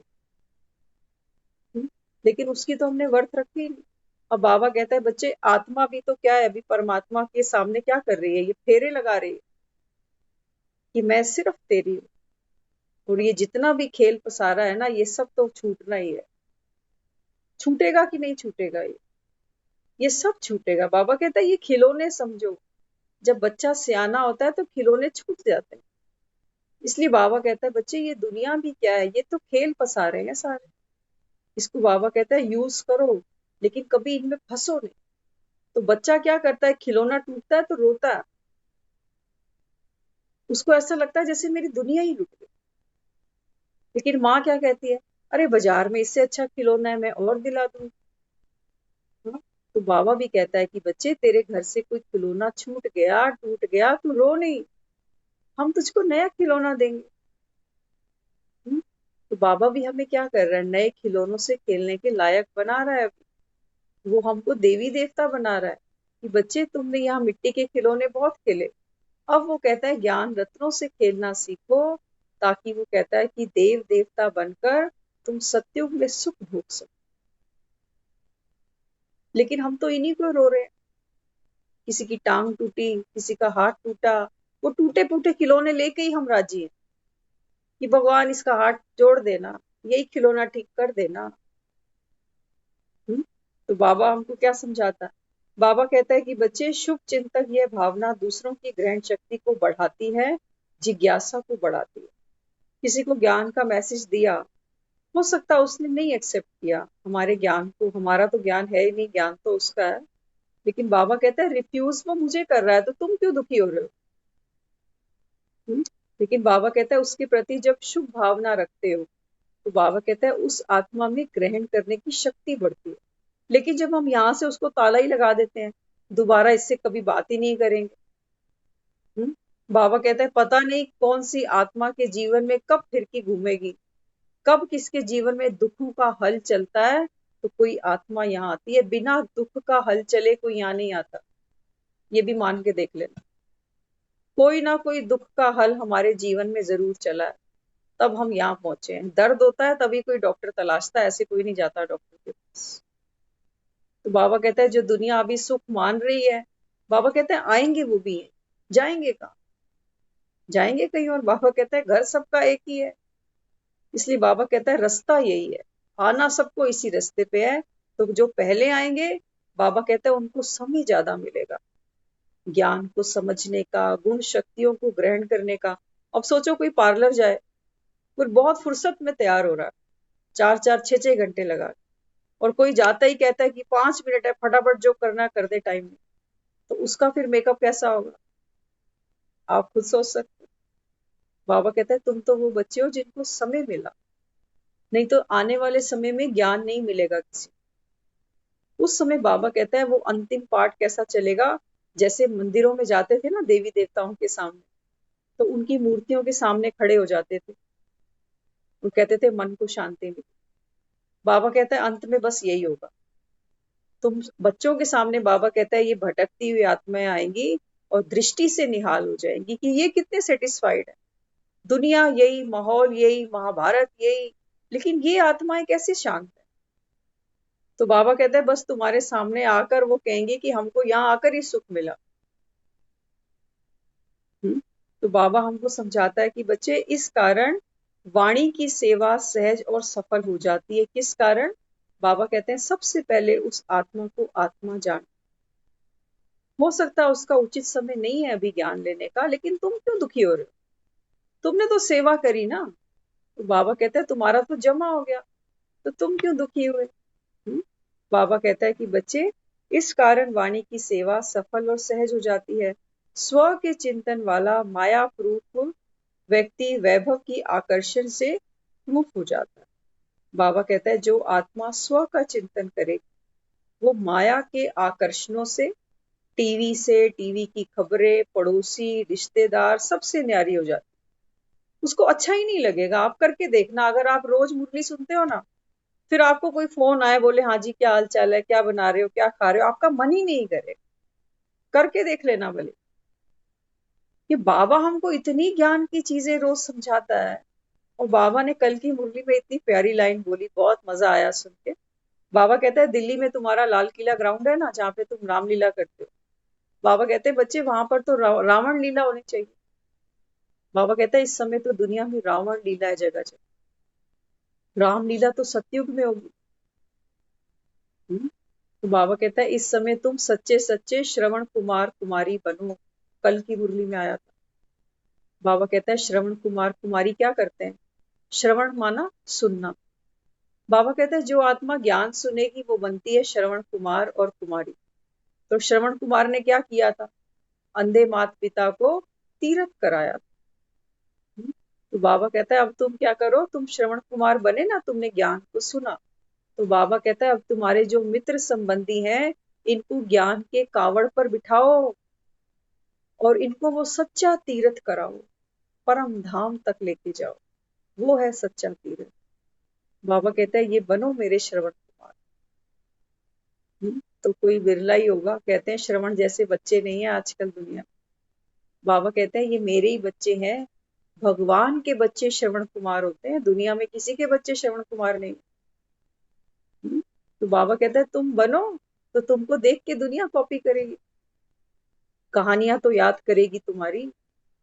हम्म? लेकिन उसकी तो हमने वर्थ रखी ही नहीं। अब बाबा कहता है, बच्चे, आत्मा भी तो क्या है, अभी परमात्मा के सामने क्या कर रही है, ये फेरे लगा रही है कि मैं सिर्फ तेरी हूँ। और ये जितना भी खेल पसारा है ना, ये सब तो छूटना ही है। छूटेगा कि नहीं छूटेगा ये सब छूटेगा। बाबा कहता है, ये खिलौने समझो, जब बच्चा सियाना होता है तो खिलौने छूट जाते हैं। इसलिए बाबा कहता है, बच्चे, ये दुनिया भी क्या है, ये तो खेल पसारे हैं सारे। इसको बाबा कहता है यूज करो, लेकिन कभी इनमें फंसो नहीं। तो बच्चा क्या करता है, खिलौना टूटता है तो रोता है, उसको ऐसा लगता है जैसे मेरी दुनिया ही लुट गई। लेकिन माँ क्या कहती है, अरे बाजार में इससे अच्छा खिलौना है, मैं और दिला दूंगी। हाँ? तो बाबा भी कहता है कि बच्चे, तेरे घर से कोई खिलौना छूट गया, टूट गया, तू रो नहीं, हम तुझको नया खिलौना देंगे। हम्म? तो बाबा भी हमें क्या कर रहा है, नए खिलौनों से खेलने के लायक बना रहा है। वो हमको देवी देवता बना रहा है कि बच्चे, तुमने यहाँ मिट्टी के खिलौने बहुत खेले, अब वो कहता है ज्ञान रत्नों से खेलना सीखो, ताकि वो कहता है कि देव देवता बनकर तुम सत्युग में सुख भोग सको। लेकिन हम तो इन्हीं को रो रहे हैं, किसी की टांग टूटी, किसी का हाथ टूटा, वो टूटे फूटे खिलौने लेके ही हम राजी हैं कि भगवान इसका हाथ जोड़ देना, यही खिलौना ठीक कर देना। तो बाबा हमको क्या समझाता है, बाबा कहता है कि बच्चे, शुभ चिंतक यह भावना दूसरों की ग्रहण शक्ति को बढ़ाती है, जिज्ञासा को बढ़ाती है। किसी को ज्ञान का मैसेज दिया, हो सकता है उसने नहीं एक्सेप्ट किया हमारे ज्ञान को, हमारा तो ज्ञान है ही नहीं, ज्ञान तो उसका है। लेकिन बाबा कहता है, रिफ्यूज वो मुझे कर रहा है, तो तुम क्यों दुखी हो रहे हो? हम्म? लेकिन बाबा कहता है, उसके प्रति जब शुभ भावना रखते हो, तो बाबा कहता है उस आत्मा में ग्रहण करने की शक्ति बढ़ती है। लेकिन जब हम यहाँ से उसको ताला ही लगा देते हैं, दोबारा इससे कभी बात ही नहीं करेंगे। बाबा कहता है, पता नहीं कौन सी आत्मा के जीवन में कब फिरकी घूमेगी, कब किसके जीवन में दुखों का हल चलता है, तो कोई आत्मा यहाँ आती है। बिना दुख का हल चले कोई यहाँ नहीं आता, ये भी मान के देख लेना। कोई ना कोई दुख का हल हमारे जीवन में जरूर चला है, तब हम यहाँ पहुंचे हैं। दर्द होता है तभी कोई डॉक्टर तलाशता है, ऐसे कोई नहीं जाता डॉक्टर के पास। तो बाबा कहता है, जो दुनिया अभी सुख मान रही है, बाबा कहते हैं आएंगे वो भी, जाएंगे कहाँ, जाएंगे कहीं और। बाबा कहता है घर सबका एक ही है, इसलिए बाबा कहता है रास्ता यही है, आना सबको इसी रास्ते पे है। तो जो पहले आएंगे, बाबा कहता है उनको समय ज्यादा मिलेगा, ज्ञान को समझने का, गुण शक्तियों को ग्रहण करने का। अब सोचो, कोई पार्लर जाए, फिर बहुत फुर्सत में तैयार हो रहा है, 4-4 6-6 घंटे लगा, और कोई जाता ही कहता है कि 5 मिनट है, फटाफट जो करना कर दे टाइम में, तो उसका फिर मेकअप कैसा होगा, आप खुद सोच सकते हो। बाबा कहता है तुम तो वो बच्चे हो जिनको समय मिला, नहीं तो आने वाले समय में ज्ञान नहीं मिलेगा किसी। उस समय बाबा कहता है वो अंतिम पार्ट कैसा चलेगा, जैसे मंदिरों में जाते थे ना देवी देवताओं के सामने, तो उनकी मूर्तियों के सामने खड़े हो जाते थे, वो कहते थे मन को शांति मिली। बाबा कहता है अंत में बस यही होगा। तुम बच्चों के सामने बाबा कहता है ये भटकती हुई आत्माएं आएंगी और दृष्टि से निहाल हो जाएंगी कि ये कितने सेटिस्फाइड है, दुनिया यही, माहौल यही, महाभारत यही, लेकिन ये आत्माएं कैसे शांत है। तो बाबा कहता है बस तुम्हारे सामने आकर वो कहेंगे कि हमको यहाँ आकर ही सुख मिला। तो बाबा हमको समझाता है कि बच्चे इस कारण वाणी की सेवा सहज और सफल हो जाती है। किस कारण? बाबा कहते हैं सबसे पहले उस आत्मा को आत्मा जान। हो सकता है उसका उचित समय नहीं है अभी ज्ञान लेने का, लेकिन तुम क्यों दुखी हो रहे हो, तुमने तो सेवा करी ना। तो बाबा कहते हैं तुम्हारा तो जमा हो गया, तो तुम क्यों दुखी हुए। बाबा कहता है कि बच्चे इस कारण वाणी की सेवा सफल और सहज हो जाती है। स्व के चिंतन वाला माया प्रूफ व्यक्ति वैभव की आकर्षण से मुक्त हो जाता है। बाबा कहता है जो आत्मा स्व का चिंतन करे वो माया के आकर्षणों से, टीवी से, टीवी की खबरें, पड़ोसी, रिश्तेदार सबसे न्यारी हो जाती, उसको अच्छा ही नहीं लगेगा। आप करके देखना, अगर आप रोज मुरली सुनते हो ना, फिर आपको कोई फोन आए बोले हाँ जी क्या हाल चाल है, क्या बना रहे हो, क्या खा रहे हो, आपका मन ही नहीं करे। करके देख लेना भले। ये बाबा हमको इतनी ज्ञान की चीजें रोज समझाता है। और बाबा ने कल की मुरली में इतनी प्यारी लाइन बोली, बहुत मजा आया सुन के। बाबा कहता है दिल्ली में तुम्हारा लाल किला ग्राउंड है ना, जहाँ पे तुम रामलीला करते हो, बाबा कहते हैं बच्चे वहां पर तो रावण लीला होनी चाहिए। बाबा कहता है इस समय तो दुनिया में रावण लीला है जगह जगह, रामलीला तो सतयुग में होगी। तो बाबा कहता है इस समय तुम सच्चे सच्चे श्रवण कुमार कुमारी बनो। कल की मुरली में आया था। बाबा कहता है श्रवण कुमार कुमारी क्या करते हैं? श्रवण माना सुनना। बाबा कहता है जो आत्मा ज्ञान सुनेगी वो बनती है श्रवण कुमार और कुमारी। तो श्रवण कुमार ने क्या किया था? अंधे माता पिता को तीरथ कराया। तो बाबा कहता है अब तुम क्या करो, तुम श्रवण कुमार बने ना, तुमने ज्ञान को सुना, तो बाबा कहता है अब तुम्हारे जो मित्र संबंधी हैं इनको ज्ञान के कावड़ पर बिठाओ और इनको वो सच्चा तीर्थ कराओ, परम धाम तक लेके जाओ, वो है सच्चा तीर्थ। बाबा कहता है ये बनो मेरे श्रवण कुमार। तो कोई बिरला ही होगा, कहते हैं श्रवण जैसे बच्चे नहीं है आजकल दुनिया। बाबा कहते हैं ये मेरे ही बच्चे हैं, भगवान के बच्चे श्रवण कुमार होते हैं, दुनिया में किसी के बच्चे श्रवण कुमार नहीं। तो बाबा कहता है तुम बनो, तो तुमको देख के दुनिया कॉपी करेगी, कहानियां तो याद करेगी तुम्हारी।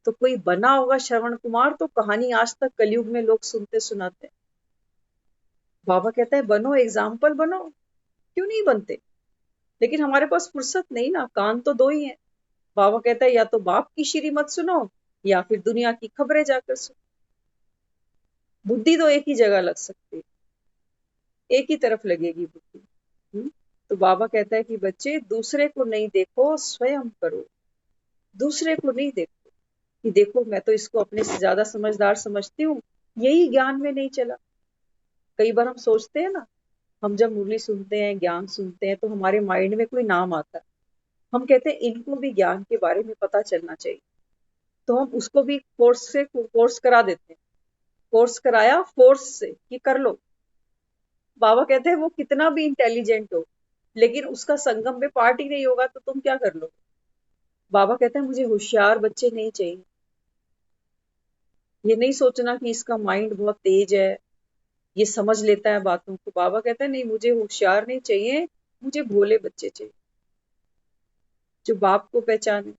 तो कोई बना होगा श्रवण कुमार तो कहानी आज तक कलयुग में लोग सुनते सुनाते हैं। बाबा कहता है बनो, एग्जाम्पल बनो। क्यों नहीं बनते? लेकिन हमारे पास फुर्सत नहीं ना, कान तो दो ही है। बाबा कहता है या तो बाप की श्रीमत सुनो या फिर दुनिया की खबरें जाकर सुनो। बुद्धि तो एक ही जगह लग सकती है, एक ही तरफ लगेगी बुद्धि। तो बाबा कहता है कि बच्चे दूसरे को नहीं देखो, स्वयं करो। दूसरे को नहीं देखो कि देखो मैं तो इसको अपने से ज्यादा समझदार समझती हूँ, यही ज्ञान में नहीं चला। कई बार हम सोचते हैं ना, हम जब मुरली सुनते हैं, ज्ञान सुनते हैं, तो हमारे माइंड में कोई नाम आता है, हम कहते हैं इनको भी ज्ञान के बारे में पता चलना चाहिए, तो हम उसको भी कोर्स करा देते हैं। कोर्स कराया फोर्स से कि कर लो। बाबा कहते हैं वो कितना भी इंटेलिजेंट हो, लेकिन उसका संगम में पार्ट ही नहीं होगा तो तुम क्या कर लो। बाबा कहते हैं मुझे होशियार बच्चे नहीं चाहिए। ये नहीं सोचना कि इसका माइंड बहुत तेज है, ये समझ लेता है बातों को। बाबा कहता है नहीं, मुझे होशियार नहीं चाहिए, मुझे भोले बच्चे चाहिए, जो बाप को पहचाने,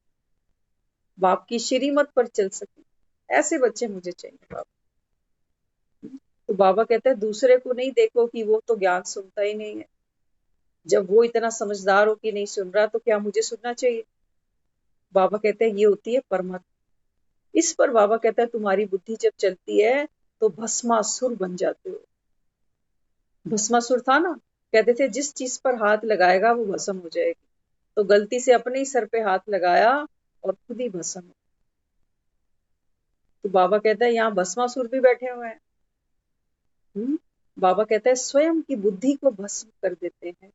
बाप की श्रीमत पर चल सके, ऐसे बच्चे मुझे चाहिए बाबा। तो बाबा कहता है दूसरे को नहीं देखो कि वो तो ज्ञान सुनता ही नहीं है, जब वो इतना समझदार हो कि नहीं सुन रहा तो क्या मुझे सुनना चाहिए। बाबा कहते हैं ये होती है परमात्मा। इस पर बाबा कहता है तुम्हारी बुद्धि जब चलती है तो भस्मासुर बन जाते हो। भस्मासुर था ना, कहते थे जिस चीज पर हाथ लगाएगा वो भस्म हो जाएगी, तो गलती से अपने ही सर पे हाथ लगाया और खुद ही भस्म हो। तो बाबा कहता है यहाँ भस्मासुर भी बैठे हुए हैं। बाबा कहता है स्वयं की बुद्धि को भस्म कर देते हैं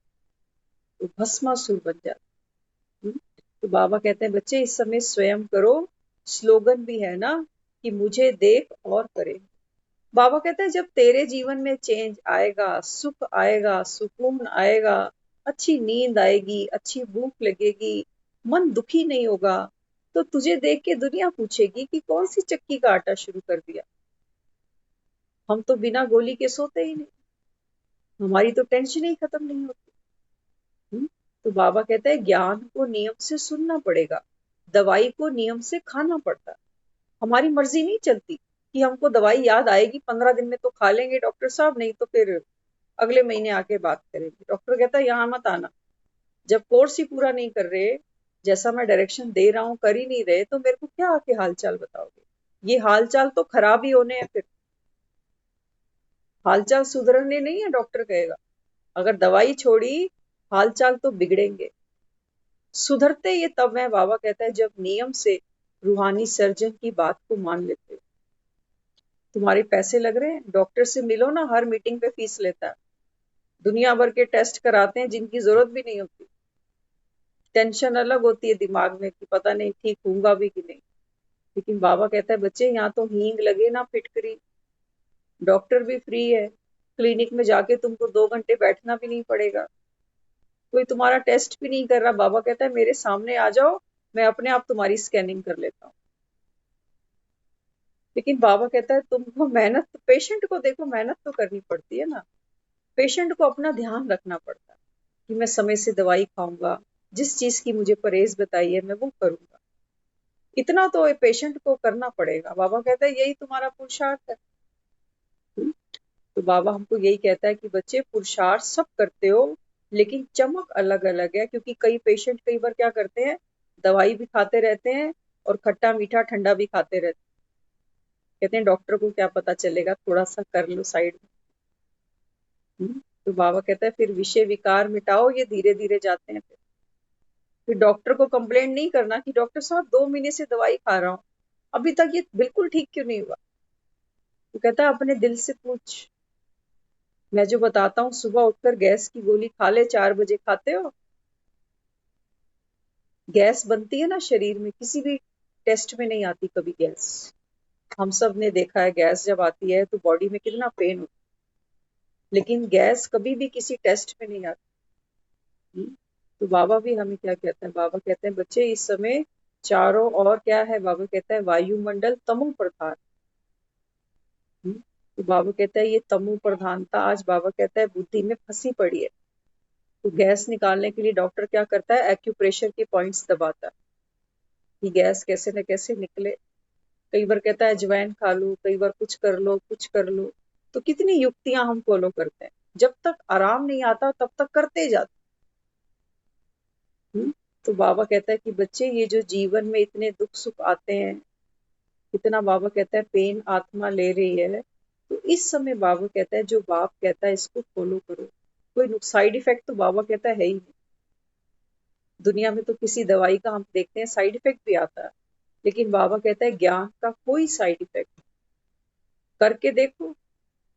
तो भस्मासुर बन जाते हैं। तो बाबा कहते हैं बच्चे इस समय स्वयं करो। स्लोगन भी है ना कि मुझे देख और करे। बाबा कहते हैं जब तेरे जीवन में चेंज आएगा, सुख आएगा, सुकून आएगा, अच्छी नींद आएगी, अच्छी भूख लगेगी, मन दुखी नहीं होगा, तो तुझे देख के दुनिया पूछेगी कि कौन सी चक्की का आटा शुरू कर दिया। हम तो बिना गोली के सोते ही नहीं, हमारी तो टेंशन ही खत्म नहीं होती। तो बाबा कहता है ज्ञान को नियम से सुनना पड़ेगा, दवाई को नियम से खाना पड़ता है। हमारी मर्जी नहीं चलती कि हमको दवाई याद आएगी 15 दिन में तो खा लेंगे डॉक्टर साहब, नहीं तो फिर अगले महीने आके बात करेंगे। डॉक्टर कहता है यहाँ मत आना, जब कोर्स ही पूरा नहीं कर रहे, जैसा मैं डायरेक्शन दे रहा हूँ कर ही नहीं रहे, तो मेरे को क्या आके हालचाल बताओगे। ये हालचाल तो खराब ही होने हैं, फिर हालचाल सुधरने नहीं है। डॉक्टर कहेगा अगर दवाई छोड़ी हालचाल तो बिगड़ेंगे। सुधरते ये तब है, बाबा कहता है जब नियम से रूहानी सर्जन की बात को मान लेते हो। तुम्हारे पैसे लग रहे हैं, डॉक्टर से मिलो ना, हर मीटिंग पे फीस लेता है, दुनिया भर के टेस्ट कराते हैं जिनकी जरूरत भी नहीं होती। टेंशन अलग होती है दिमाग में कि पता नहीं ठीक होऊंगा भी कि नहीं। लेकिन बाबा कहता है बच्चे यहाँ तो हींग लगे ना फिटकरी, डॉक्टर भी फ्री है, क्लिनिक में जाके तुमको 2 घंटे बैठना भी नहीं पड़ेगा, कोई तुम्हारा टेस्ट भी नहीं कर रहा। बाबा कहता है मेरे सामने आ जाओ, मैं अपने आप तुम्हारी स्कैनिंग कर लेता हूँ। लेकिन बाबा कहता है तुमको मेहनत, पेशेंट को देखो मेहनत तो करनी पड़ती है ना, पेशेंट को अपना ध्यान रखना पड़ता है कि मैं समय से दवाई खाऊंगा, जिस चीज की मुझे परहेज बताई है मैं वो करूंगा। इतना तो पेशेंट को करना पड़ेगा। बाबा कहता है यही तुम्हारा पुरुषार्थ है। तो बाबा हमको यही कहता है कि बच्चे पुरुषार्थ सब करते हो, लेकिन चमक अलग अलग है। क्योंकि कई पेशेंट कई बार क्या करते हैं, दवाई भी खाते रहते हैं और खट्टा मीठा ठंडा भी खाते रहते हैं। कहते हैं डॉक्टर को क्या पता चलेगा, थोड़ा सा कर लो साइड में। तो बाबा कहता है फिर विषय विकार मिटाओ, ये धीरे धीरे जाते हैं। फिर डॉक्टर को कंप्लेंट नहीं करना कि डॉक्टर साहब 2 महीने से दवाई खा रहा हूँ, अभी तक ये बिल्कुल ठीक क्यों नहीं हुआ। तो कहता है अपने दिल से पूछ, मैं जो बताता हूँ सुबह उठकर गैस की गोली खा ले, 4 बजे खाते हो, गैस बनती है ना शरीर में, किसी भी टेस्ट में नहीं आती कभी गैस। हम सब ने देखा है गैस जब आती है तो बॉडी में कितना पेन होता है, लेकिन गैस कभी भी किसी टेस्ट में नहीं आती। तो बाबा भी हमें क्या कहते हैं, बाबा कहते हैं बच्चे इस समय चारों ओर क्या है, बाबा कहता है वायुमंडल तमो प्रधान। तो बाबा कहता है ये तमो प्रधानता आज बाबा कहता है बुद्धि में फंसी पड़ी है। तो गैस निकालने के लिए डॉक्टर क्या करता है, एक्यूप्रेशर के पॉइंट्स दबाता है कि गैस कैसे न कैसे निकले। कई बार कहता है अजवाइन खा लो, कई बार कुछ कर लो कुछ कर लो। तो कितनी युक्तियां हम फॉलो करते हैं, जब तक आराम नहीं आता तब तक करते जाते। तो बाबा कहता है कि बच्चे ये जो जीवन में इतने दुख सुख आते हैं, इतना बाबा कहता है पेन आत्मा ले रही है, तो इस समय बाबा कहता है जो बाप कहता है इसको फॉलो करो। कोई साइड इफेक्ट तो बाबा कहता है ही नहीं। दुनिया में तो किसी दवाई का हम देखते हैं साइड इफेक्ट भी आता है, लेकिन बाबा कहता है ज्ञान का कोई साइड इफेक्ट, करके देखो,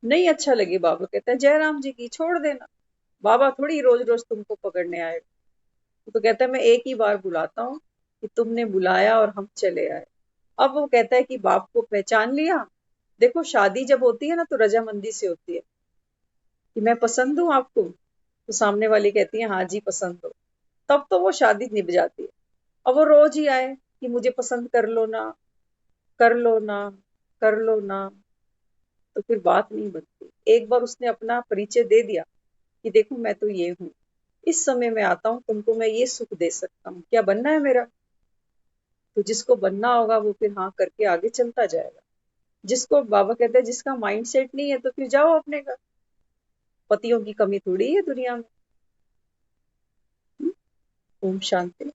नहीं अच्छा लगे बाबा कहता है जयराम जी की छोड़ देना, बाबा थोड़ी रोज रोज तुमको पकड़ने आएगा। तो कहता है मैं एक ही बार बुलाता हूँ कि तुमने बुलाया और हम चले आए। अब वो कहता है कि बाप को पहचान लिया। देखो शादी जब होती है ना तो रजामंदी से होती है कि मैं पसंद हूँ आपको, तो सामने वाली कहती है हाँ जी पसंद हो, तब तो वो शादी निभ जाती है। अब वो रोज ही आए कि मुझे पसंद कर लो ना, कर लो ना, कर लो ना, तो फिर बात नहीं बनती। एक बार उसने अपना परिचय दे दिया कि देखो मैं तो ये हूँ, इस समय मैं आता हूँ तुमको, मैं ये सुख दे सकता हूँ, क्या बनना है मेरा। तो जिसको बनना होगा वो फिर हाँ करके आगे चलता जाएगा। जिसको बाबा कहते हैं जिसका माइंड सेट नहीं है तो फिर जाओ अपने घर, पतियों की कमी थोड़ी है दुनिया में। ओम शांति।